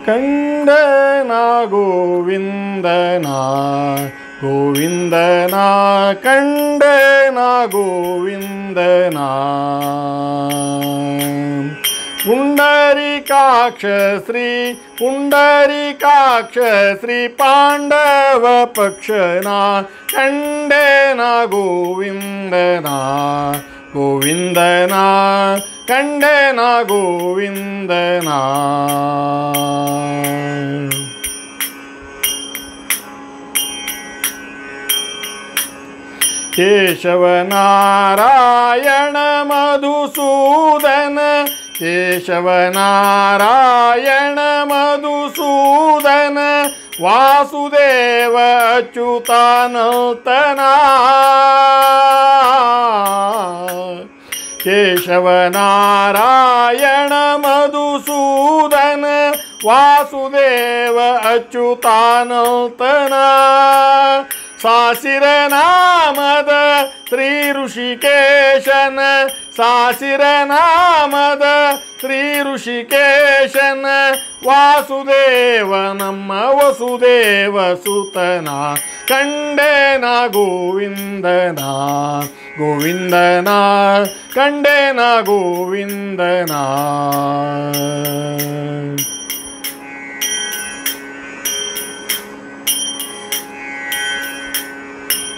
ಕಂಡನಾ ಗೋವಿಂದನಾ ಗೋವಿಂದನಾ ಕಂಡನಾ ಗೋವಿಂದನಾ ಪುಂಡರೀಕಾಕ್ಷ ಶ್ರೀ ಪುಂಡರೀಕಾಕ್ಷ ಶ್ರೀ ಪಾಂಡವ ಪಕ್ಷನಾ ಕಂಡನಾ ಗೋವಿಂದನಾ ಗೋವಿಂದನಾ ಕಂಡನಾ ಗೋವಿಂದನಾ ಕೇಶವ ನಾರಾಯಣ ಮಧುಸೂದನ ಕೇಶವ ನಾರಾಯಣ ಮಧುಸೂದನ ವಾಸುದೇವ ಅಚ್ಯುತಾನಂತನ ಕೇಶವ ನಾರಾಯಣ ಮಧುಸೂದನ ವಾಸುದೇವ ಅಚ್ಯುತಾನಂತನ ಸಾಸಿರ ನಾಮದ ಶ್ರೀ ಋಷಿಕೇಶನ ಸಾಸಿರ ನಾಮದ ಶ್ರೀ ಋಷಿಕೇಶನ ವಾಸುದೇವ ನಮ್ಮ ವಸುದೇವ ಸುತನ ಕಂಡೇನ ಗೋವಿಂದನ ಗೋವಿಂದನ ಕಂಡೇನ ಗೋವಿಂದನ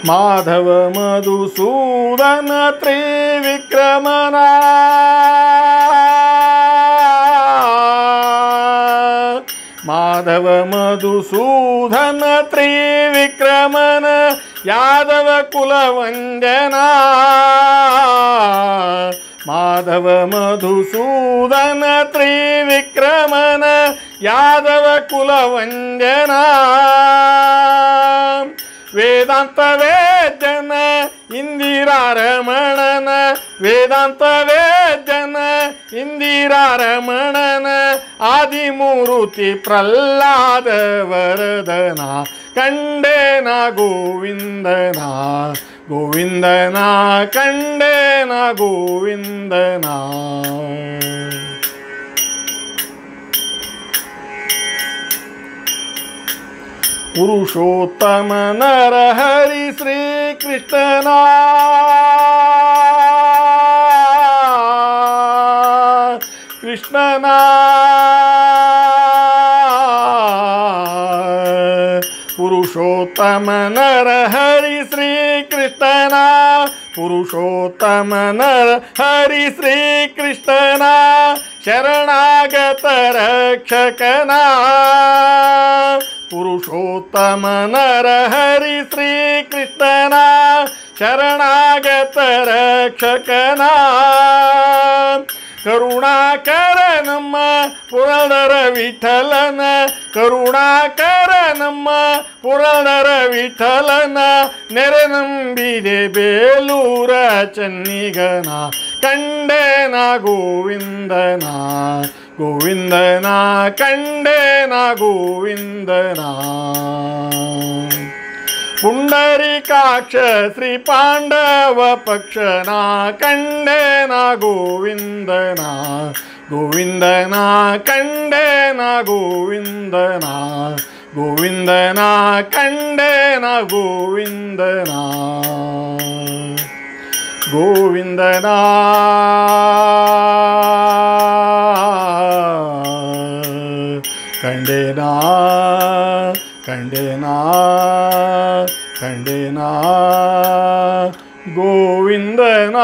ಮಾಧವ ಮಧುಸೂದನ ತ್ರಿವಿಕ್ರಮನ ಮಾಧವ ಮಧುಸೂದನ ತ್ರಿವಿಕ್ರಮನ ಯಾದವ ಕುಲವಂದನ ಮಾಧವ ಮಧುಸೂದನ ತ್ರಿವಿಕ್ರಮನ ಯಾದವ ಕುಲವಂದನ ವೇದಾಂತ ವೇದ್ಯನ ಇಂದಿರಾರಮಣನ ವೇದಾಂತ ವೇದ್ಯನ ಇಂದಿರಾರಮಣನ ಆದಿಮೂರುತಿ ಪ್ರಹ್ಲಾದ ವರದನ ಕಂಡೇನ ಗೋವಿಂದನ ಗೋವಿಂದನ ಕಂಡೇನ ಗೋವಿಂದನ ಪುರುಷೋತ್ತಮ ನರಹರಿ ಶ್ರೀ ಕೃಷ್ಣನ ಕೃಷ್ಣನ ಪುರುಷೋತ್ತಮ ನರಹರಿ ಶ್ರೀ ಕೃಷ್ಣನ ಪುರುಷೋತ್ತಮ ನರಹರಿ ಶ್ರೀ ಕೃಷ್ಣನ ಶರಣಾಗತ ರಕ್ಷಕನ ಪುರುಷೋತ್ತಮ ನರಹರಿ ಶ್ರೀ ಕೃಷ್ಣನ ಶರಣಾಗತ ರಕ್ಷಕನ ಕರುಣಾಕರ ನಮ್ಮ ಪುರಂದರ ವಿಠಲನ ಕರುಣಾಕರ ನಮ್ಮ ಪುರಂದರ ವಿಠಲನ ನೆರೆ ನಂಬಿದೆ ಬೇಲೂರ ಚನ್ನಿಗನ ಕಂಡೇನ ಗೋವಿಂದನ ಗೋವಿಂದನ ಕಂಡೇನ ಗೋವಿಂದನ ಪುಂಡರೀಕಾಕ್ಷ ಶ್ರೀ ಪಾಂಡವ ಪಕ್ಷನ ಕಂಡೇನ ಗೋವಿಂದನ ಗೋವಿಂದನ ಕಂಡೇನ ಗೋವಿಂದನ ಗೋವಿಂದನ ಕಂಡೇನ ಗೋವಿಂದನ ಗೋವಿಂದನ ಕಂಡೇನ ಕಂಡೇನ ಕಂಡೇನ ಗೋವಿಂದನ